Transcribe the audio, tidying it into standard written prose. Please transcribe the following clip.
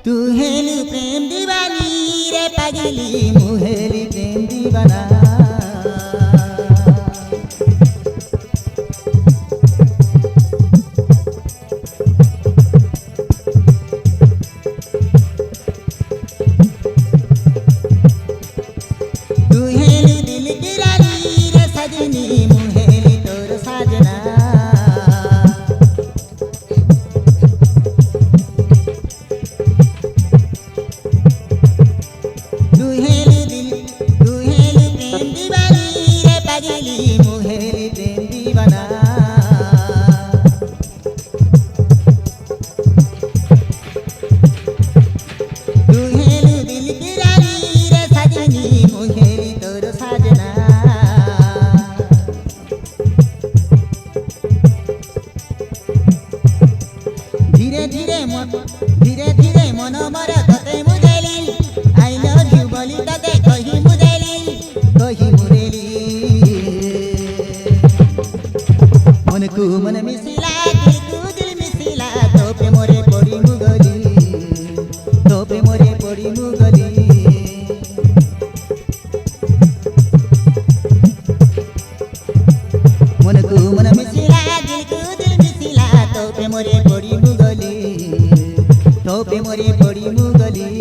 तू हेलु प्रेम दीवानी रे पगली मुहेली प्रेम दीवाना तू हेलु दिल की रानी रे सजनी मुहेली तोर साजना धीरे धीरे मन मर तते मुदेली आई लव यू बोली तते कही मुदेली मन को मन मिसिला दिल को दिल मिसिला तो पे मोरे पड़ी मुगली मन को मन मिसिला दिल को दिल मिसिला तो पे मोरे पड़ी मुगली तो पे मोरे पड़ी मुगली।